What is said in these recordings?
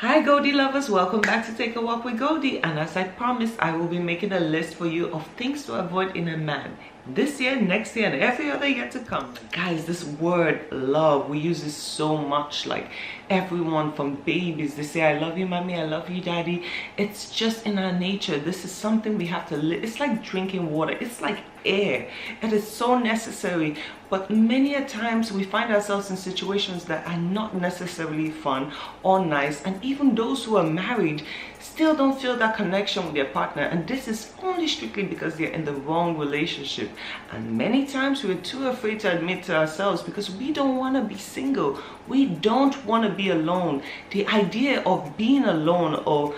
Hi Goldie lovers, welcome back to Take a Walk with Goldie, and as I promised, I will be making a list for you of things to avoid in a man this year, next year, and every other year to come. Guys, this word love, we use it so much. Like everyone from babies, they say I love you mommy, I love you daddy. It's just in our nature. This is something we have to live. It's like drinking water, it's like air. It is so necessary, but many a times we find ourselves in situations that are not necessarily fun or nice, and even those who are married still don't feel that connection with their partner, and this is only strictly because they're in the wrong relationship. And many times we're too afraid to admit to ourselves because we don't want to be single, we don't want to be alone. The idea of being alone or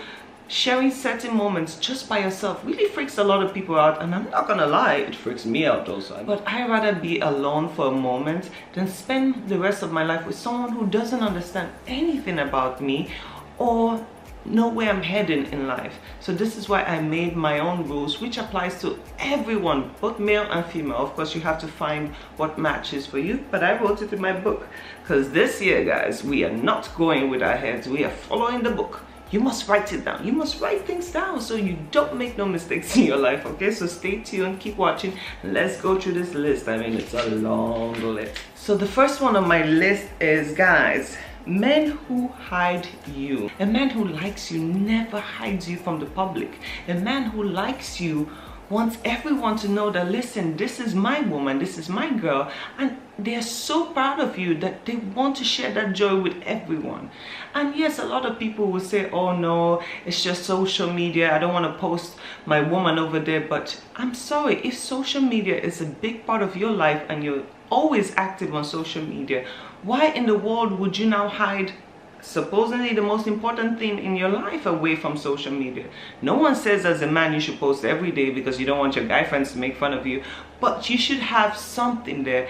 sharing certain moments just by yourself really freaks a lot of people out, and I'm not gonna lie, it freaks me out also. But I'd rather be alone for a moment than spend the rest of my life with someone who doesn't understand anything about me or know where I'm heading in life. So this is why I made my own rules, which applies to everyone, both male and female. Of course, you have to find what matches for you, but I wrote it in my book, because this year, guys, we are not going with our heads, we are following the book. You must write it down. You must write things down so you don't make no mistakes in your life, okay? So stay tuned, keep watching. Let's go through this list. I mean, it's a long list. So the first one on my list is, guys, men who hide you. A man who likes you never hides you from the public. A man who likes you wants everyone to know that, listen, this is my woman, this is my girl, and they're so proud of you that they want to share that joy with everyone. And yes, a lot of people will say, oh no, it's just social media, I don't want to post my woman over there. But I'm sorry, if social media is a big part of your life and you're always active on social media, why in the world would you now hide supposedly the most important thing in your life away from social media? No one says as a man you should post every day because you don't want your guy friends to make fun of you, but you should have something there,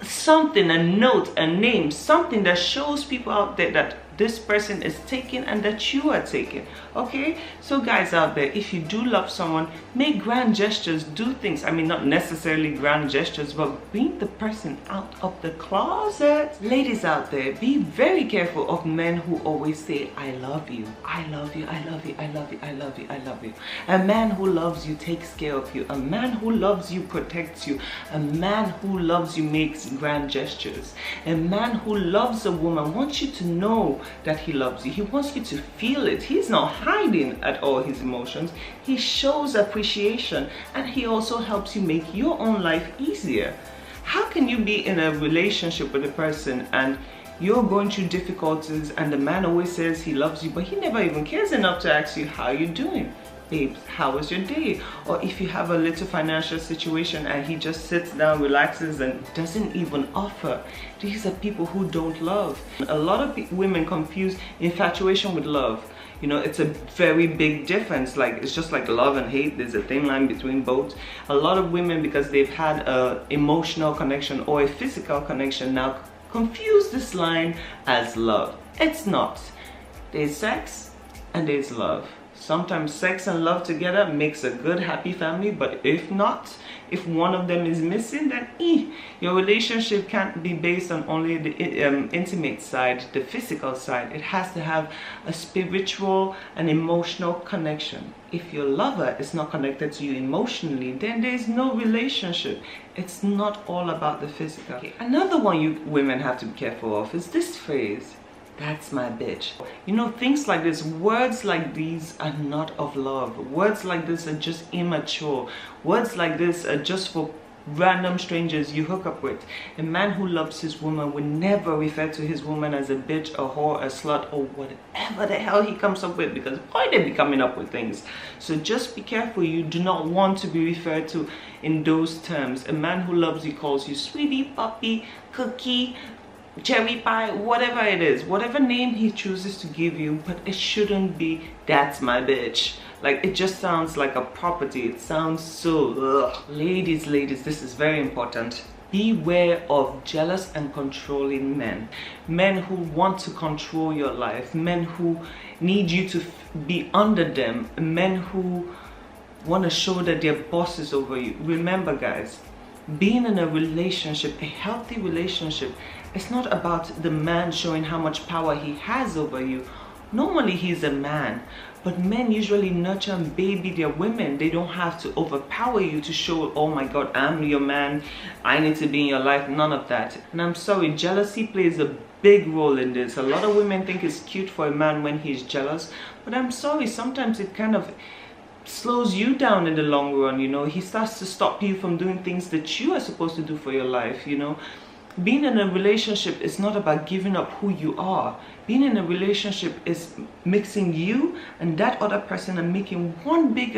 something, a note, a name, something that shows people out there that this person is taken and that you are taken, okay? So guys out there, if you do love someone, make grand gestures, do things. I mean, not necessarily grand gestures, but bring the person out of the closet. Ladies out there, be very careful of men who always say, I love you, I love you, I love you, I love you, I love you, I love you. A man who loves you takes care of you. A man who loves you protects you. A man who loves you makes grand gestures. A man who loves a woman wants you to know that he loves you. He wants you to feel it. He's not hiding at all his emotions. He shows appreciation, and he also helps you make your own life easier. How can you be in a relationship with a person and you're going through difficulties and the man always says he loves you, but he never even cares enough to ask you how you're doing? Babes, how was your day? Or if you have a little financial situation and he just sits down, relaxes, and doesn't even offer. These are people who don't love. A lot of women confuse infatuation with love. You know, it's a very big difference. Like, it's just like love and hate. There's a thin line between both. A lot of women, because they've had an emotional connection or a physical connection, now confuse this line as love. It's not. There's sex and there's love. Sometimes sex and love together makes a good, happy family, but if not, if one of them is missing, then your relationship can't be based on only the intimate side, the physical side. It has to have a spiritual and emotional connection. If your lover is not connected to you emotionally, then there is no relationship. It's not all about the physical. Okay. Another one you women have to be careful of is this phrase, that's my bitch. You know, things like this, words like these are not of love. Words like this are just immature. Words like this are just for random strangers you hook up with. A man who loves his woman would never refer to his woman as a bitch, a whore, a slut, or whatever the hell he comes up with, because boy, they be coming up with things. So just be careful. You do not want to be referred to in those terms. A man who loves you calls you sweetie, puppy, cookie, cherry pie, whatever it is, whatever name he chooses to give you, but it shouldn't be that's my bitch. Like, it just sounds like a property. It sounds so ugh. Ladies, this is very important. Beware of jealous and controlling men. Men who want to control your life. Men who need you to be under them. Men who want to show that they're bosses over you. Remember, guys, being in a relationship, a healthy relationship, it's not about the man showing how much power he has over you. Normally he's a man, but men usually nurture and baby their women. They don't have to overpower you to show, oh my God, I'm your man, I need to be in your life. None of that. And I'm sorry, jealousy plays a big role in this. A lot of women think it's cute for a man when he's jealous, but I'm sorry, sometimes it kind of slows you down in the long run. You know, he starts to stop you from doing things that you are supposed to do for your life. You know, being in a relationship is not about giving up who you are. Being in a relationship is mixing you and that other person and making one big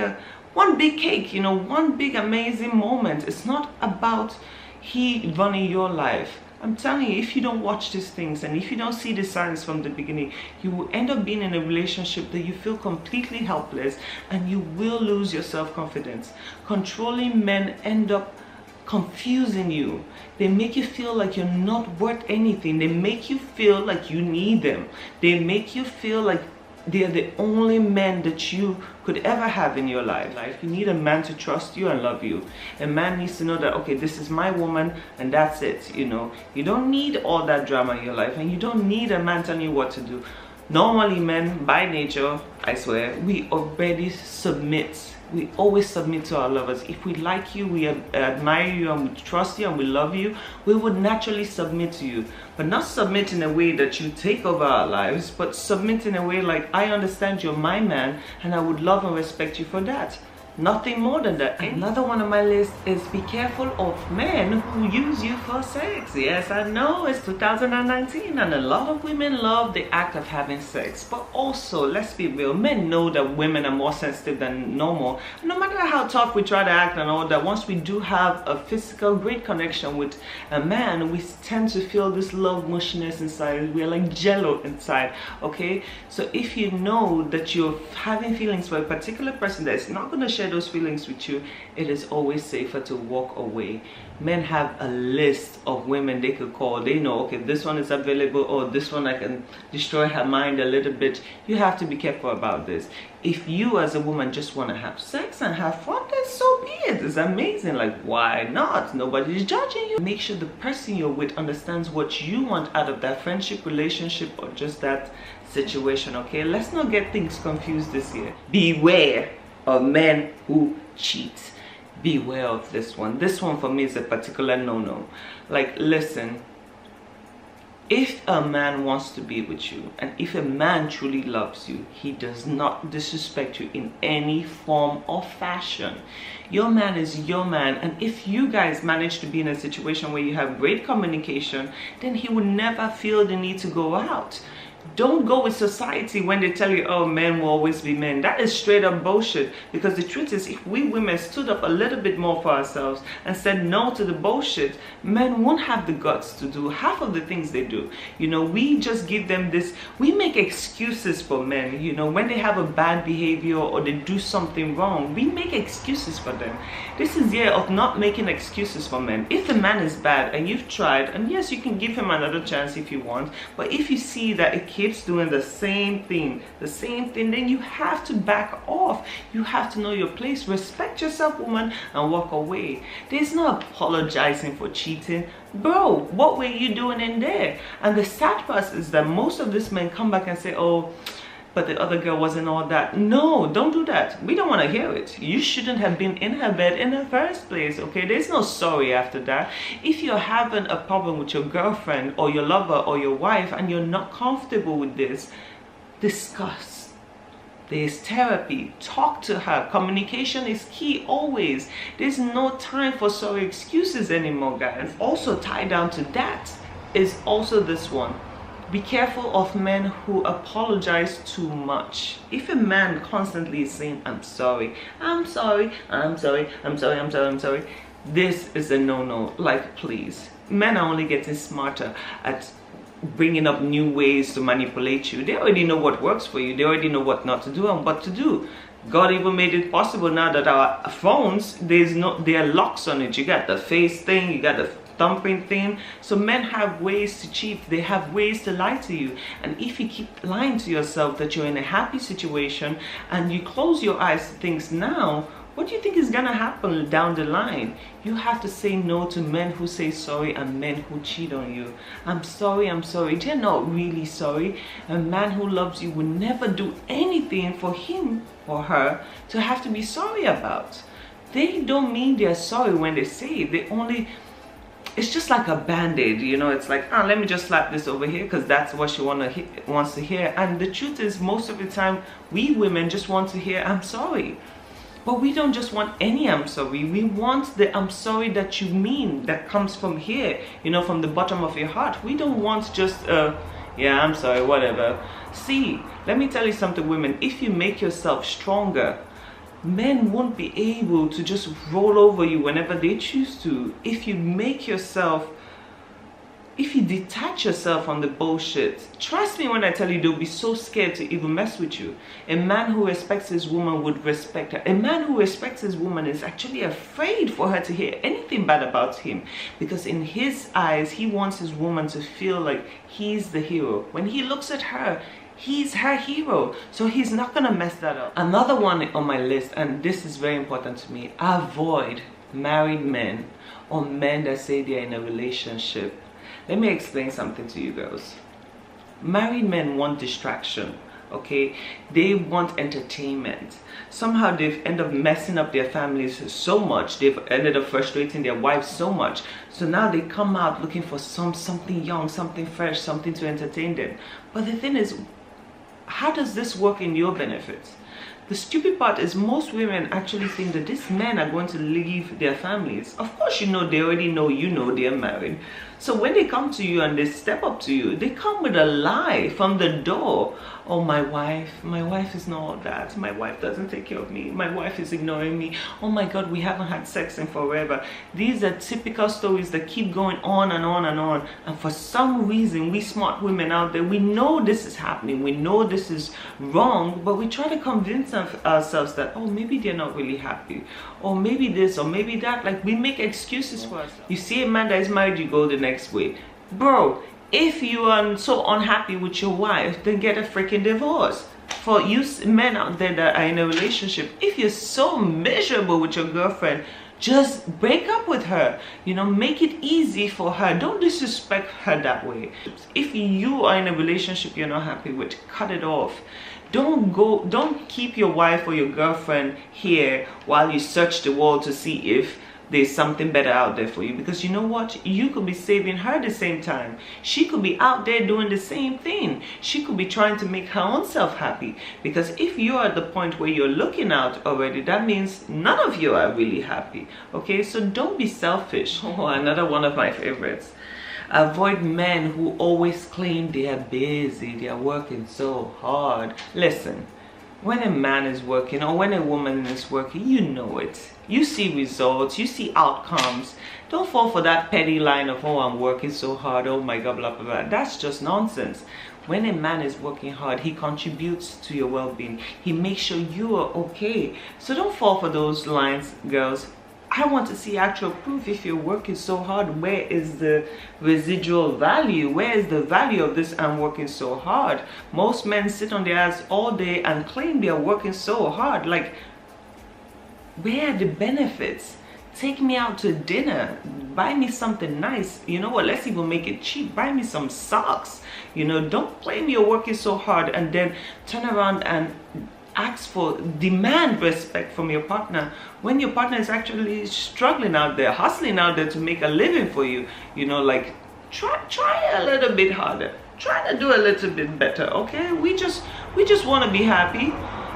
cake, you know, one big amazing moment. It's not about he running your life. I'm telling you, if you don't watch these things and if you don't see the signs from the beginning, you will end up being in a relationship that you feel completely helpless, and you will lose your self-confidence. Controlling men end up confusing you. They make you feel like you're not worth anything. They make you feel like you need them. They make you feel like they're the only men that you could ever have in your life. You need a man to trust you and love you. A man needs to know that, okay, this is my woman and that's it. You know, you don't need all that drama in your life, and you don't need a man telling you what to do. Normally men, by nature, I swear, we already submit. We always submit to our lovers. If we like you, we admire you, and we trust you, and we love you, we would naturally submit to you. But not submit in a way that you take over our lives, but submit in a way like, I understand you're my man, and I would love and respect you for that. Nothing more than that. Another one on my list is be careful of men who use you for sex. Yes, I know it's 2019 and a lot of women love the act of having sex. But also, let's be real, men know that women are more sensitive than normal. No matter how tough we try to act and all that, once we do have a physical great connection with a man, we tend to feel this love mushiness inside. We're like jello inside, okay? So if you know that you're having feelings for a particular person that is not going to share those feelings with you, it is always safer to walk away. Men have a list of women they could call. They know, okay, this one is available, or this one I can destroy her mind a little bit. You have to be careful about this. If you as a woman just want to have sex and have fun, then so be it. It's amazing. Like, why not? Nobody's judging you. Make sure the person you're with understands what you want out of that friendship, relationship, or just that situation, okay? Let's not get things confused this year. Beware of men who cheat. Beware of this one. This one for me is a particular no-no. Like, listen, if a man wants to be with you, and if a man truly loves you, he does not disrespect you in any form or fashion. Your man is your man, and if you guys manage to be in a situation where you have great communication, then he would never feel the need to go out. Don't go with society when they tell you, oh, men will always be men. That is straight up bullshit. Because the truth is, if we women stood up a little bit more for ourselves and said no to the bullshit, men won't have the guts to do half of the things they do. You know, we just give them this, we make excuses for men. You know, when they have a bad behavior or they do something wrong, we make excuses for them. This is the year of not making excuses for men. If the man is bad and you've tried, and yes, you can give him another chance if you want, but if you see that it keeps doing the same thing, then you have to back off. You have to know your place. Respect yourself, woman, and walk away. There's no apologizing for cheating. Bro, what were you doing in there? And the sad part is that most of these men come back and say, oh, but the other girl wasn't all that. No, don't do that. We don't want to hear it. You shouldn't have been in her bed in the first place, okay? There's no sorry after that. If you're having a problem with your girlfriend or your lover or your wife and you're not comfortable with this, discuss. There's therapy. Talk to her. Communication is key always. There's no time for sorry excuses anymore, guys. Also tied down to that is also this one. Be careful of men who apologize too much. If a man constantly is saying, I'm sorry, I'm sorry, I'm sorry, I'm sorry, I'm sorry, I'm sorry, this is a no-no. Like, please. Men are only getting smarter at bringing up new ways to manipulate you. They already know what works for you. They already know what not to do and what to do. God even made it possible now that our phones, there are locks on it. You got the face thing, you got the thumbprint thing. So men have ways to cheat. They have ways to lie to you. And if you keep lying to yourself that you're in a happy situation and you close your eyes to things now, what do you think is gonna happen down the line? You have to say no to men who say sorry and men who cheat on you. I'm sorry, they're not really sorry. A man who loves you will never do anything for him or her to have to be sorry about. They don't mean they're sorry when they say it. They only, it's just like a band-aid, you know. It's like, let me just slap this over here because that's what she wants to hear. And the truth is, most of the time we women just want to hear I'm sorry. But we don't just want any I'm sorry. We want the I'm sorry that you mean, that comes from here, you know, from the bottom of your heart. We don't want just yeah, I'm sorry, whatever. See, let me tell you something, women. If you make yourself stronger, men won't be able to just roll over you whenever they choose to. If you make yourself, if you detach yourself from the bullshit, trust me when I tell you, they'll be so scared to even mess with you. A man who respects his woman would respect her. A man who respects his woman is actually afraid for her to hear anything bad about him, because in his eyes, he wants his woman to feel like he's the hero. When he looks at her, he's her hero, so he's not gonna mess that up. Another one on my list, and this is very important to me, avoid married men or men that say they're in a relationship. Let me explain something to you girls. Married men want distraction, okay? They want entertainment. Somehow they've ended up messing up their families so much. They've ended up frustrating their wives so much. So now they come out looking for something young, something fresh, something to entertain them. But the thing is, how does this work in your benefit? The stupid part is most women actually think that these men are going to leave their families. Of course, you know, they already know, you know, they're married. So when they come to you and they step up to you, they come with a lie from the door. Oh, my wife is not all that. My wife doesn't take care of me. My wife is ignoring me. Oh my God, we haven't had sex in forever. These are typical stories that keep going on and on and on. And for some reason, we smart women out there, we know this is happening. We know this is wrong, but we try to convince ourselves that, oh, maybe they're not really happy. Or maybe this, or maybe that. Like, we make excuses for ourselves. You see a man that is married, you go the next way. Bro, if you are so unhappy with your wife, then get a freaking divorce. For you men out there that are in a relationship, if you're so miserable with your girlfriend, just break up with her. You know, make it easy for her. Don't disrespect her that way. If you are in a relationship you're not happy with, cut it off. Don't keep your wife or your girlfriend here while you search the world to see if there's something better out there for you, because you know what, you could be saving her at the same time. She could be out there doing the same thing. She could be trying to make her own self happy, because if you're at the point where you're looking out already, that means none of you are really happy. Okay, so don't be selfish. Oh, another one of my favorites. Avoid men who always claim they are busy, they are working so hard. Listen, when a man is working or when a woman is working, you know it. You see results, you see outcomes. Don't fall for that petty line of, oh, I'm working so hard, oh my God, blah, blah, blah. That's just nonsense. When a man is working hard, he contributes to your well-being. He makes sure you are okay. So don't fall for those lines, girls. I want to see actual proof. If you're working so hard, where is the residual value? Where is the value of this I'm working so hard? Most men sit on their ass all day and claim they are working so hard. Like, where are the benefits? Take me out to dinner. Buy me something nice. You know what? Let's even make it cheap. Buy me some socks. You know, don't claim you're working so hard and then turn around and demand respect from your partner when your partner is actually struggling out there, hustling out there to make a living for you. You know, like, try a little bit harder. Try to do a little bit better, okay? We just want to be happy.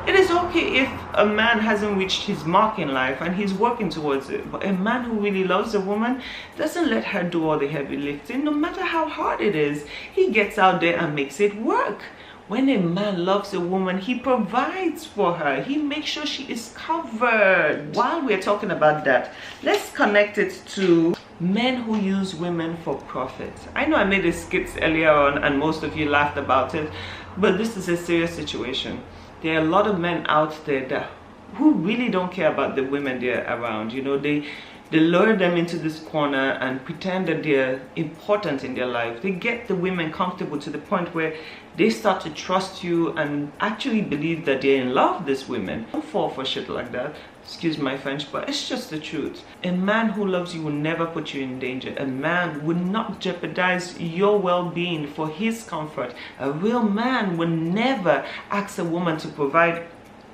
It is okay if a man hasn't reached his mark in life and he's working towards it. But a man who really loves a woman doesn't let her do all the heavy lifting. No matter how hard it is, he gets out there and makes it work. When a man loves a woman, he provides for her. He makes sure she is covered. While we're talking about that, let's connect it to men who use women for profit. I know I made a skit earlier on and most of you laughed about it, but this is a serious situation. There are a lot of men out there who really don't care about the women they're around. You know, they lure them into this corner and pretend that they're important in their life. They get the women comfortable to the point where they start to trust you and actually believe that they're in love with these women. Don't fall for shit like that. Excuse my French, but it's just the truth. A man who loves you will never put you in danger. A man will not jeopardize your well-being for his comfort. A real man will never ask a woman to provide,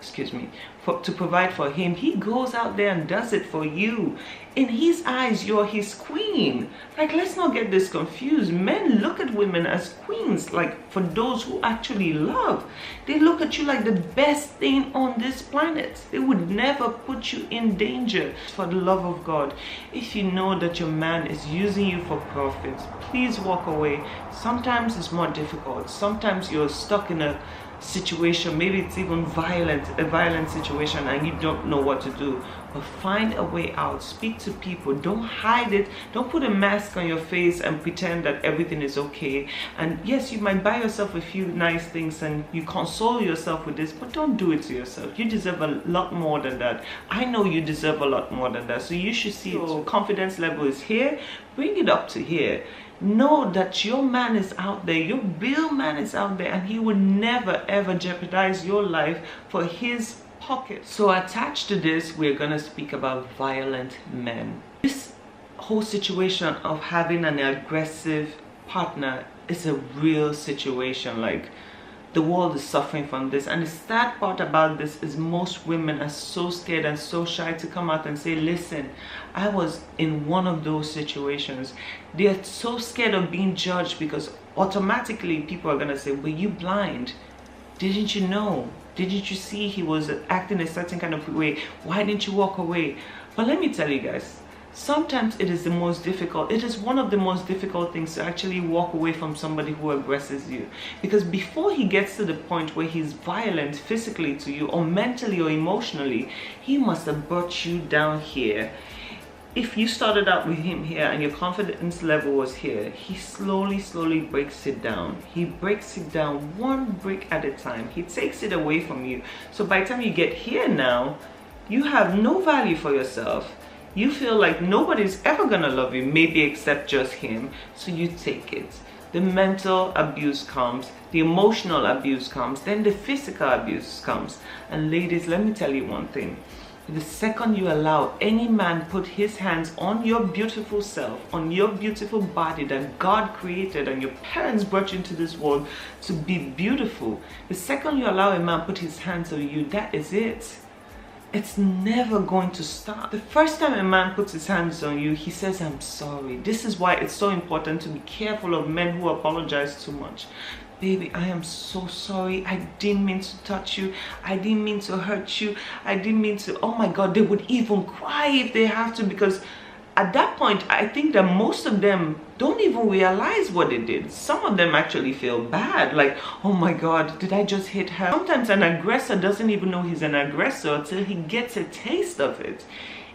to provide for him. He goes out there and does it for you. In his eyes, you're his queen. Like, let's not get this confused. Men look at women as queens, like for those who actually love. They look at you like the best thing on this planet. They would never put you in danger. For the love of God, if you know that your man is using you for profit, please walk away. Sometimes it's more difficult. Sometimes you're stuck in a situation, maybe it's even a violent situation, and you don't know what to do. But find a way out. Speak to people. Don't hide it. Don't put a mask on your face and pretend that everything is okay. And yes, you might buy yourself a few nice things and you console yourself with this, but don't do it to yourself. You deserve a lot more than that. I know you deserve a lot more than that. So you should see your confidence level is here. Bring it up to here. Know that your man is out there, your real man is out there, and he will never ever jeopardize your life for his pocket. So attached to this, we're gonna speak about violent men. This whole situation of having an aggressive partner is a real situation. Like, the world is suffering from this, and the sad part about this is most women are so scared and so shy to come out and say, listen, I was in one of those situations. They're so scared of being judged because automatically people are gonna say, were you blind? Didn't you know? Didn't you see he was acting a certain kind of way? Why didn't you walk away? But let me tell you guys, sometimes it is one of the most difficult things to actually walk away from somebody who aggresses you. Because before he gets to the point where he's violent physically to you, or mentally or emotionally, he must have brought you down here. If you started out with him here and your confidence level was here, he slowly breaks it down. He breaks it down one brick at a time. He takes it away from you. So by the time you get here now, you have no value for yourself. You feel like nobody's ever gonna love you, maybe except just him, so you take it. The mental abuse comes, the emotional abuse comes, then the physical abuse comes. And ladies, let me tell you one thing. The second you allow any man put his hands on your beautiful self, on your beautiful body that God created and your parents brought you into this world to be beautiful, the second you allow a man put his hands on you, that is it. It's never going to stop. The first time a man puts his hands on you, he says, I'm sorry. This is why it's so important to be careful of men who apologize too much. Baby, I am so sorry. I didn't mean to touch you. I didn't mean to hurt you. I didn't mean to. Oh my God, they would even cry if they have to, because at that point, I think that most of them don't even realize what they did. Some of them actually feel bad, like, oh my God, did I just hit her? Sometimes an aggressor doesn't even know he's an aggressor until he gets a taste of it.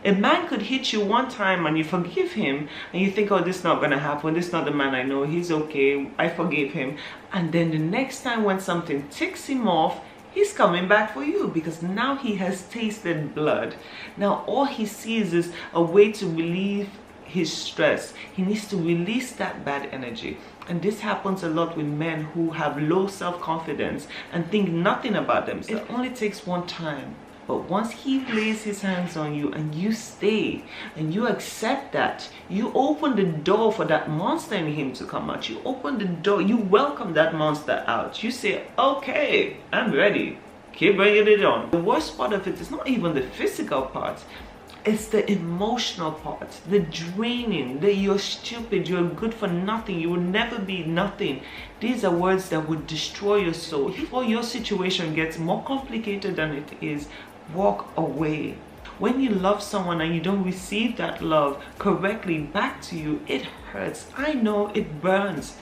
A man could hit you one time and you forgive him and you think, oh, this is not gonna happen. This is not the man I know. He's okay. I forgave him. And then the next time when something ticks him off, he's coming back for you because now he has tasted blood. Now all he sees is a way to relieve his stress. He needs to release that bad energy. And this happens a lot with men who have low self-confidence and think nothing about themselves. It only takes one time. But once he lays his hands on you and you stay and you accept that, you open the door for that monster in him to come out. You open the door, you welcome that monster out. You say, okay, I'm ready. Keep bringing it on. The worst part of it is not even the physical part. It's the emotional part, the draining, that you're stupid, you're good for nothing, you will never be nothing. These are words that would destroy your soul. Before your situation gets more complicated than it is, walk away. When you love someone and you don't receive that love correctly back to you, it hurts. I know it burns.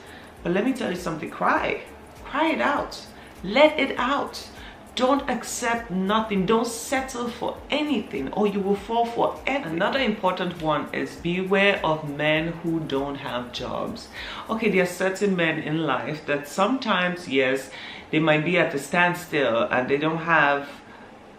But let me tell you something, cry. Cry it out. Let it out. Don't accept nothing. Don't settle for anything or you will fall for everything. Another important one is beware of men who don't have jobs. Okay, there are certain men in life that sometimes, yes, they might be at a standstill and they don't have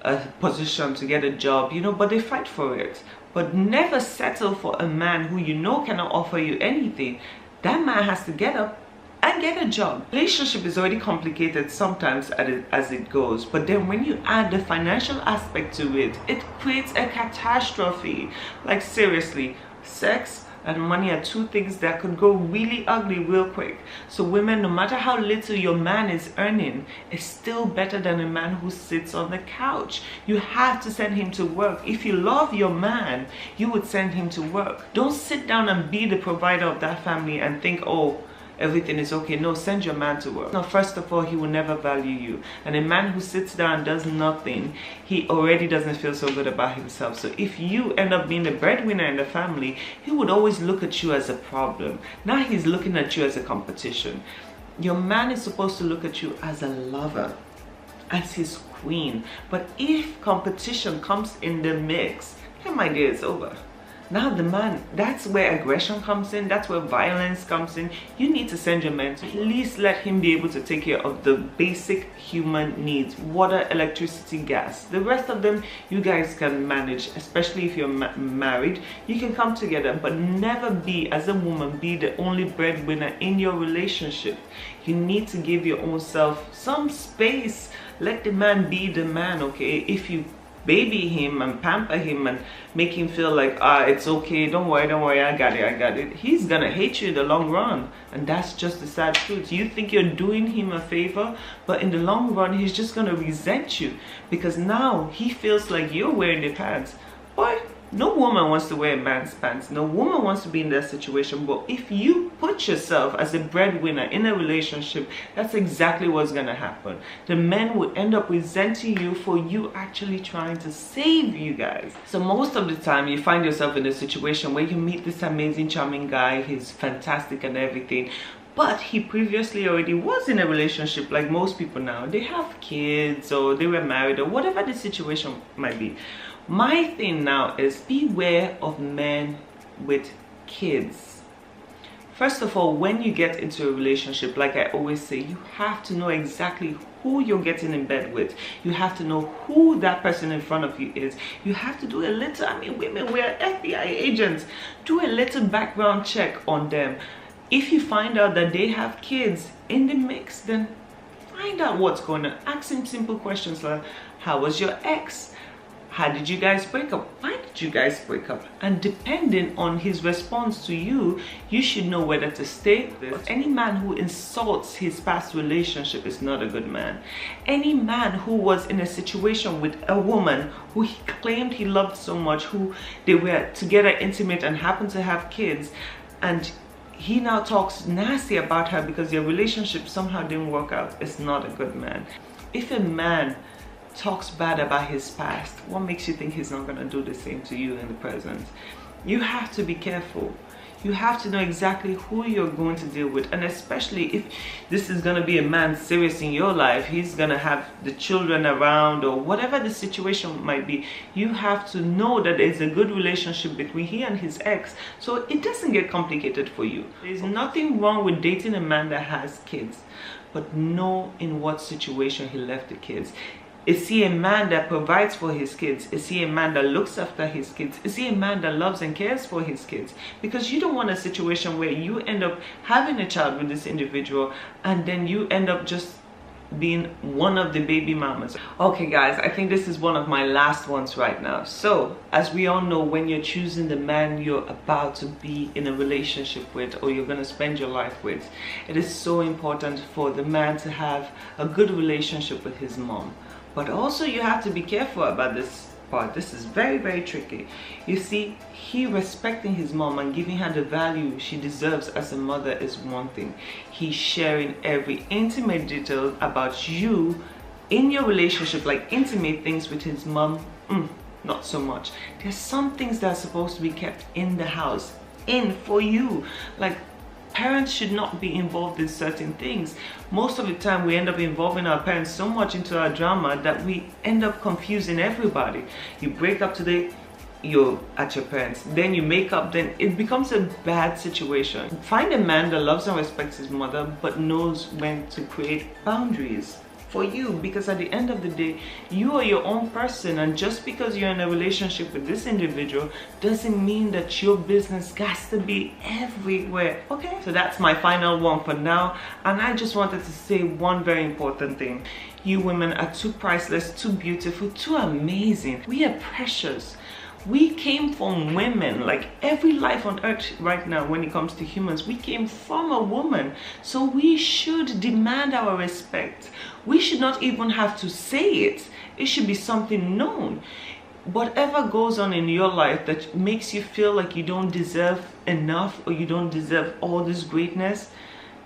a position to get a job, you know, but they fight for it. But never settle for a man who you know cannot offer you anything. That man has to get up and get a job. Relationship is already complicated sometimes as it goes, but then when you add the financial aspect to it, it creates a catastrophe. Like seriously, sex and money are two things that could go really ugly real quick. So women, no matter how little your man is earning, it's still better than a man who sits on the couch. You have to send him to work. If you love your man, you would send him to work. Don't sit down and be the provider of that family and think, oh, everything is okay. No, send your man to work. Now, first of all, he will never value you. And a man who sits down and does nothing, he already doesn't feel so good about himself. So if you end up being the breadwinner in the family, he would always look at you as a problem. Now he's looking at you as a competition. Your man is supposed to look at you as a lover, as his queen. But if competition comes in the mix, hey my dear, it's over. Now the man, that's where aggression comes in, that's where violence comes in. You need to send your man to at least let him be able to take care of the basic human needs: water, electricity, gas. The rest of them you guys can manage, especially if you're married. You can come together, but never be, as a woman, be the only breadwinner in your relationship. You need to give your own self some space. Let the man be the man, okay? If you baby him and pamper him and make him feel like, it's okay, don't worry, I got it, he's gonna hate you in the long run. And that's just the sad truth. You think you're doing him a favor, but in the long run he's just gonna resent you, because now he feels like you're wearing the pants. Boy, no woman wants to wear a man's pants. No woman wants to be in that situation. But if you put yourself as a breadwinner in a relationship, that's exactly what's going to happen. The men will end up resenting you for you actually trying to save you guys. So most of the time you find yourself in a situation where you meet this amazing, charming guy. He's fantastic and everything, but he previously already was in a relationship. Like most people now, they have kids or they were married or whatever the situation might be. My thing now is beware of men with kids. First of all, when you get into a relationship, like I always say, you have to know exactly who you're getting in bed with. You have to know who that person in front of you is. You have to do a little, I mean, women, we're FBI agents. Do a little background check on them. If you find out that they have kids in the mix, then find out what's going on. Ask him simple questions like, how was your ex? How did you guys break up? Why did you guys break up? And depending on his response to you, you should know whether to stay with this. Any man who insults his past relationship is not a good man. Any man who was in a situation with a woman who he claimed he loved so much, who they were together intimate and happened to have kids, and he now talks nasty about her because their relationship somehow didn't work out, is not a good man. If a man talks bad about his past, what makes you think he's not going to do the same to you in the present? You have to be careful. You have to know exactly who you're going to deal with, and especially if this is going to be a man serious in your life, he's going to have the children around or whatever the situation might be. You have to know that there's a good relationship between he and his ex, so it doesn't get complicated for you. There's nothing wrong with dating a man that has kids, but know in what situation he left the kids. Is he a man that provides for his kids? Is he a man that looks after his kids? Is he a man that loves and cares for his kids? Because you don't want a situation where you end up having a child with this individual and then you end up just being one of the baby mamas. Okay guys, I think this is one of my last ones right now. So as we all know, when you're choosing the man you're about to be in a relationship with or you're going to spend your life with, it is so important for the man to have a good relationship with his mom. But also you have to be careful about this part. This is very, very tricky. You see, he respecting his mom and giving her the value she deserves as a mother is one thing. He's sharing every intimate detail about you in your relationship, like intimate things with his mom, not so much. There's some things that are supposed to be kept in the house, for you. Like, parents should not be involved in certain things. Most of the time we end up involving our parents so much into our drama that we end up confusing everybody. You break up today, you're at your parents, then you make up, then it becomes a bad situation. Find a man that loves and respects his mother but knows when to create boundaries for you, because at the end of the day, you are your own person, and just because you're in a relationship with this individual doesn't mean that your business has to be everywhere. Okay, so that's my final one for now, and I just wanted to say one very important thing. You women are too priceless, too beautiful, too amazing. We are precious. We came from women. Like, every life on earth right now, when it comes to humans, we came from a woman. So we should demand our respect. We should not even have to say it. It should be something known. Whatever goes on in your life that makes you feel like you don't deserve enough, or you don't deserve all this greatness,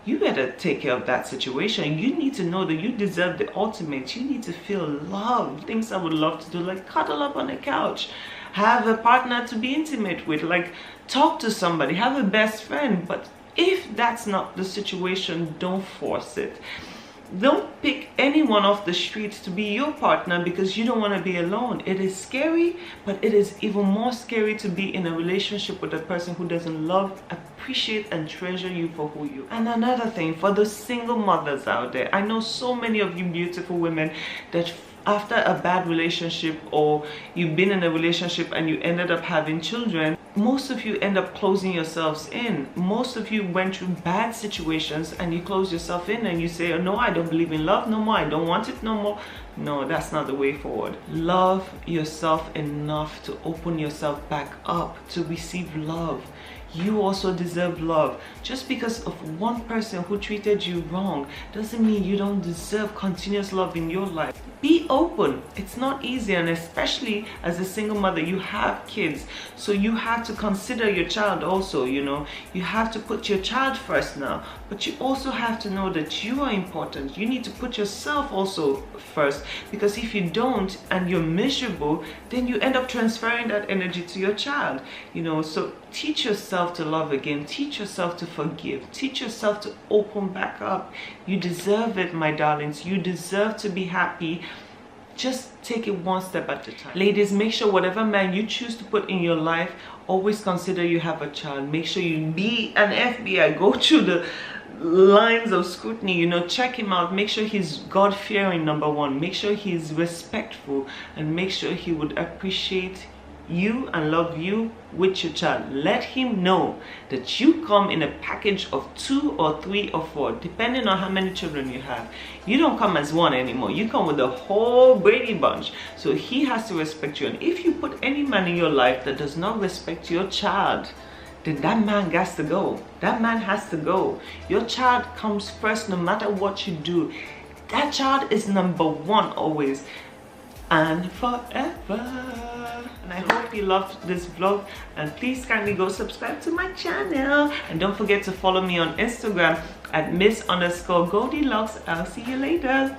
you better take care of that situation. You need to know that you deserve the ultimate. You need to feel loved. Things I would love to do, like cuddle up on the couch, have a partner to be intimate with, like talk to somebody, have a best friend. But if that's not the situation, don't force it. Don't pick anyone off the street to be your partner because you don't want to be alone. It is scary, but it is even more scary to be in a relationship with a person who doesn't love, appreciate, and treasure you for who you are. And another thing, for the single mothers out there, I know so many of you beautiful women that after a bad relationship, or you've been in a relationship and you ended up having children, most of you end up closing yourselves in. Most of you went through bad situations and you close yourself in and you say, oh, no, I don't believe in love no more, I don't want it no more. No, that's not the way forward. Love yourself enough to open yourself back up to receive love. You also deserve love. Just because of one person who treated you wrong doesn't mean you don't deserve continuous love in your life. Be open. It's not easy, and especially as a single mother, you have kids, so you have to consider your child also. You know, you have to put your child first now, but you also have to know that you are important. You need to put yourself also first, because if you don't and you're miserable, then you end up transferring that energy to your child. You know, so teach yourself to love again, teach yourself to forgive, teach yourself to open back up. You deserve it, my darlings. You deserve to be happy. Just take it one step at a time. Ladies, make sure whatever man you choose to put in your life, always consider you have a child. Make sure you be an FBI, go through the lines of scrutiny, you know, check him out, make sure he's God-fearing, number one, make sure he's respectful, and make sure he would appreciate you and love you with your child. Let him know that you come in a package of 2 or 3 or 4, depending on how many children you have. You don't come as one anymore, you come with the whole Brady Bunch. So he has to respect you. And if you put any man in your life that does not respect your child, then that man has to go. That man has to go. Your child comes first no matter what you do. That child is number one always and forever. And I hope you loved this vlog, and please kindly go subscribe to my channel, and don't forget to follow me on Instagram at Miss_Goldilocks. I'll see you later.